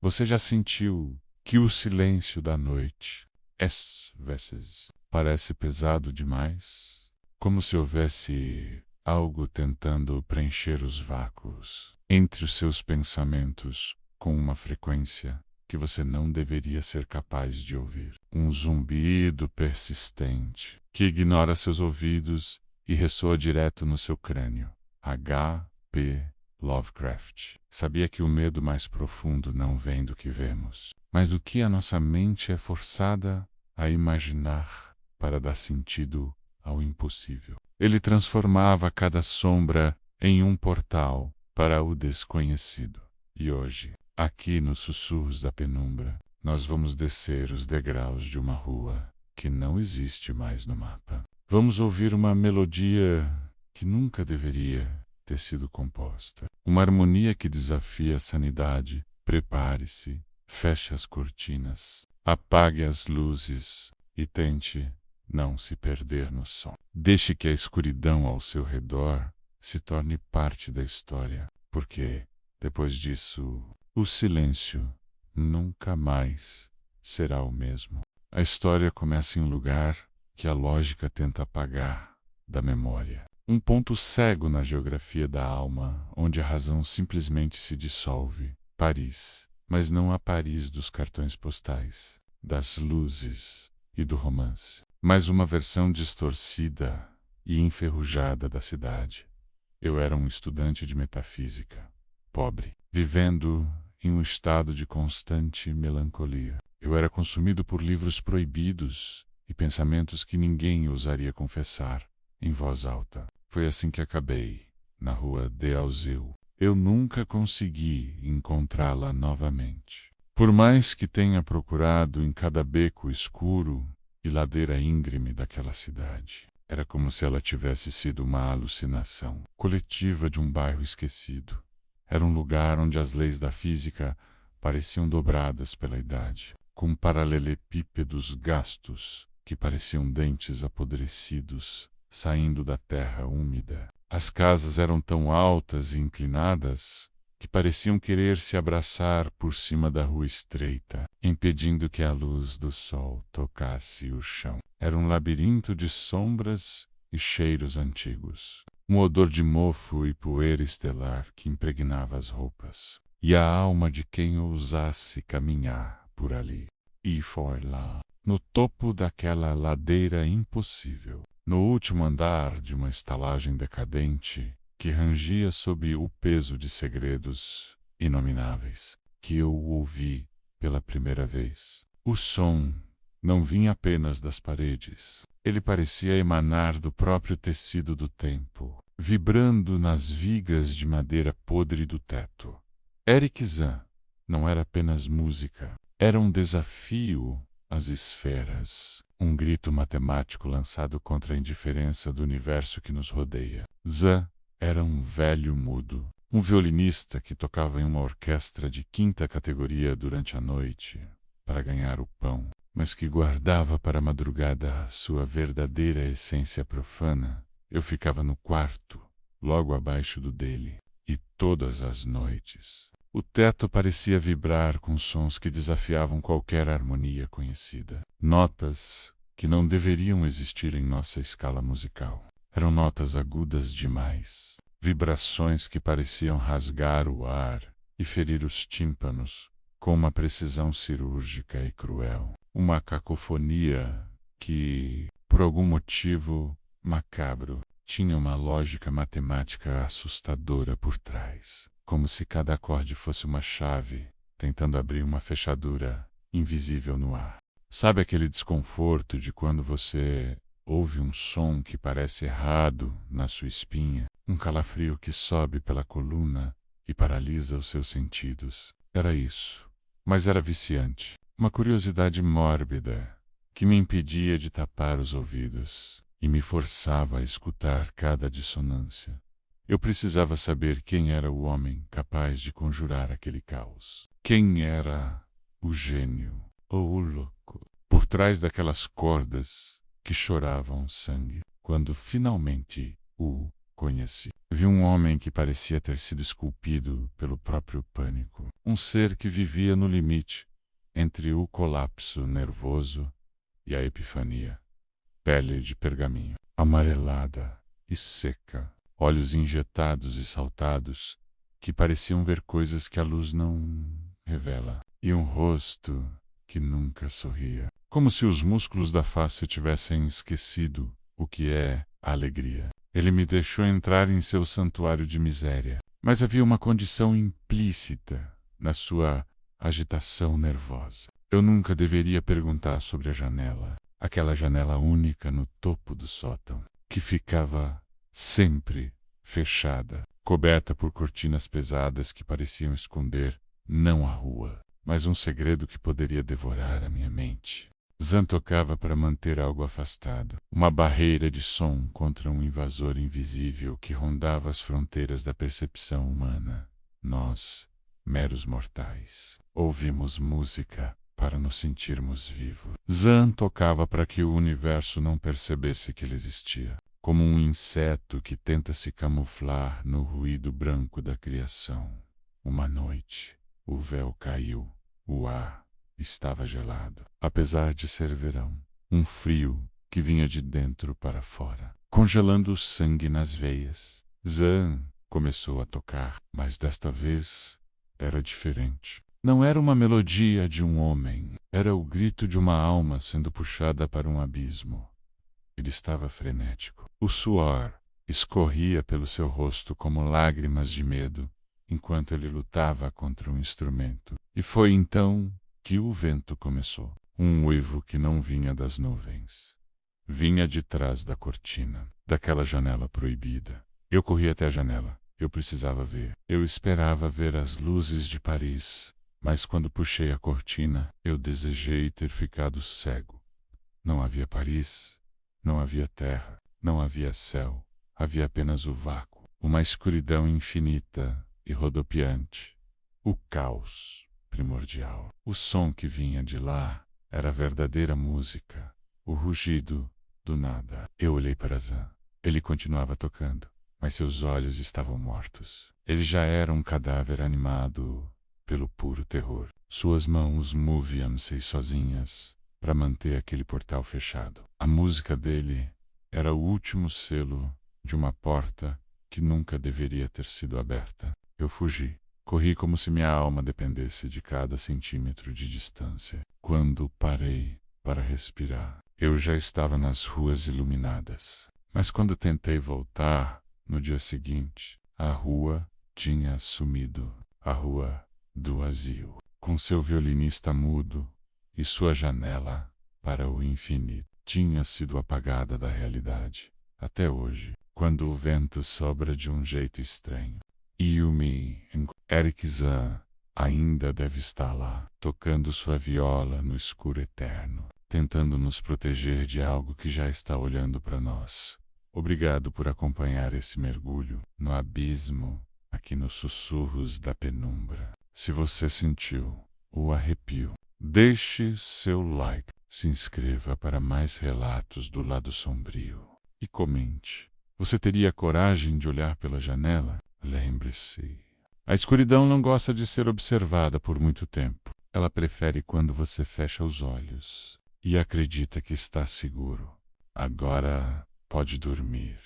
Você já sentiu que o silêncio da noite, às vezes, parece pesado demais? Como se houvesse algo tentando preencher os vácuos entre os seus pensamentos com uma frequência que você não deveria ser capaz de ouvir. Um zumbido persistente que ignora seus ouvidos e ressoa direto no seu crânio. H.P. Lovecraft sabia que o medo mais profundo não vem do que vemos, mas do que a nossa mente é forçada a imaginar para dar sentido ao impossível. Ele transformava cada sombra em um portal para o desconhecido. E hoje, aqui nos sussurros da penumbra, nós vamos descer os degraus de uma rua que não existe mais no mapa. Vamos ouvir uma melodia que nunca deveria ter sido composta. Uma harmonia que desafia a sanidade. Prepare-se, feche as cortinas, apague as luzes e tente não se perder no som. Deixe que a escuridão ao seu redor se torne parte da história, porque, depois disso, o silêncio nunca mais será o mesmo. A história começa em um lugar que a lógica tenta apagar da memória. Um ponto cego na geografia da alma, onde a razão simplesmente se dissolve. Paris, mas não a Paris dos cartões postais, das luzes e do romance, mas uma versão distorcida e enferrujada da cidade. Eu era um estudante de metafísica, pobre, vivendo em um estado de constante melancolia. Eu era consumido por livros proibidos e pensamentos que ninguém ousaria confessar em voz alta. Foi assim que acabei, na rua de Alzeu. Eu nunca consegui encontrá-la novamente. Por mais que tenha procurado em cada beco escuro e ladeira íngreme daquela cidade, era como se ela tivesse sido uma alucinação coletiva de um bairro esquecido. Era um lugar onde as leis da física pareciam dobradas pela idade, com paralelepípedos gastos que pareciam dentes apodrecidos saindo da terra úmida. As casas eram tão altas e inclinadas que pareciam querer se abraçar por cima da rua estreita, impedindo que a luz do sol tocasse o chão. Era um labirinto de sombras e cheiros antigos, um odor de mofo e poeira estelar que impregnava as roupas, e a alma de quem ousasse caminhar por ali. E foi lá, no topo daquela ladeira impossível, no último andar de uma estalagem decadente que rangia sob o peso de segredos inomináveis, que eu o ouvi pela primeira vez. O som não vinha apenas das paredes. Ele parecia emanar do próprio tecido do tempo, vibrando nas vigas de madeira podre do teto. Eric Zahn não era apenas música, era um desafio às esferas, um grito matemático lançado contra a indiferença do universo que nos rodeia. Zahn era um velho mudo, um violinista que tocava em uma orquestra de 5ª categoria durante a noite para ganhar o pão, mas que guardava para a madrugada sua verdadeira essência profana. Eu ficava no quarto, logo abaixo do dele, e todas as noites o teto parecia vibrar com sons que desafiavam qualquer harmonia conhecida. Notas que não deveriam existir em nossa escala musical. Eram notas agudas demais, vibrações que pareciam rasgar o ar e ferir os tímpanos com uma precisão cirúrgica e cruel. Uma cacofonia que, por algum motivo macabro, tinha uma lógica matemática assustadora por trás, como se cada acorde fosse uma chave tentando abrir uma fechadura invisível no ar. Sabe aquele desconforto de quando você ouve um som que parece errado na sua espinha, um calafrio que sobe pela coluna e paralisa os seus sentidos? Era isso, mas era viciante. Uma curiosidade mórbida que me impedia de tapar os ouvidos e me forçava a escutar cada dissonância. Eu precisava saber quem era o homem capaz de conjurar aquele caos. Quem era o gênio ou o louco por trás daquelas cordas que choravam sangue, quando finalmente o reconheci. Vi um homem que parecia ter sido esculpido pelo próprio pânico. Um ser que vivia no limite entre o colapso nervoso e a epifania. Pele de pergaminho, amarelada e seca. Olhos injetados e saltados que pareciam ver coisas que a luz não revela. E um rosto que nunca sorria. Como se os músculos da face tivessem esquecido o que é a alegria. Ele me deixou entrar em seu santuário de miséria. Mas havia uma condição implícita na sua agitação nervosa. Eu nunca deveria perguntar sobre a janela. Aquela janela única no topo do sótão, que ficava sempre fechada, coberta por cortinas pesadas que pareciam esconder não a rua, mas um segredo que poderia devorar a minha mente. Zan tocava para manter algo afastado, uma barreira de som contra um invasor invisível que rondava as fronteiras da percepção humana. Nós, meros mortais, ouvimos música para nos sentirmos vivos. Zan tocava para que o universo não percebesse que ele existia, como um inseto que tenta se camuflar no ruído branco da criação. Uma noite, o véu caiu, o ar estava gelado, apesar de ser verão. Um frio que vinha de dentro para fora, congelando o sangue nas veias. Zan começou a tocar, mas desta vez era diferente. Não era uma melodia de um homem, era o grito de uma alma sendo puxada para um abismo. Ele estava frenético. O suor escorria pelo seu rosto como lágrimas de medo, enquanto ele lutava contra um instrumento. E foi então que o vento começou. Um uivo que não vinha das nuvens. Vinha de trás da cortina, daquela janela proibida. Eu corri até a janela. Eu precisava ver. Eu esperava ver as luzes de Paris. Mas quando puxei a cortina, eu desejei ter ficado cego. Não havia Paris, não havia terra, não havia céu. Havia apenas o vácuo, uma escuridão infinita e rodopiante. O caos primordial. O som que vinha de lá era a verdadeira música, o rugido do nada. Eu olhei para Zan. Ele continuava tocando, mas seus olhos estavam mortos. Ele já era um cadáver animado pelo puro terror. Suas mãos moviam-se sozinhas para manter aquele portal fechado. A música dele era o último selo de uma porta que nunca deveria ter sido aberta. Eu fugi. Corri como se minha alma dependesse de cada centímetro de distância. Quando parei para respirar, eu já estava nas ruas iluminadas. Mas quando tentei voltar, no dia seguinte, a rua tinha sumido. A rua do vazio, com seu violinista mudo e sua janela para o infinito, tinha sido apagada da realidade. Até hoje, quando o vento sobra de um jeito estranho. Eric Zan ainda deve estar lá, tocando sua viola no escuro eterno, tentando nos proteger de algo que já está olhando para nós. Obrigado por acompanhar esse mergulho no abismo, aqui nos sussurros da penumbra. Se você sentiu o arrepio, deixe seu like, se inscreva para mais relatos do lado sombrio e comente. Você teria coragem de olhar pela janela? Lembre-se, a escuridão não gosta de ser observada por muito tempo. Ela prefere quando você fecha os olhos e acredita que está seguro. Agora pode dormir.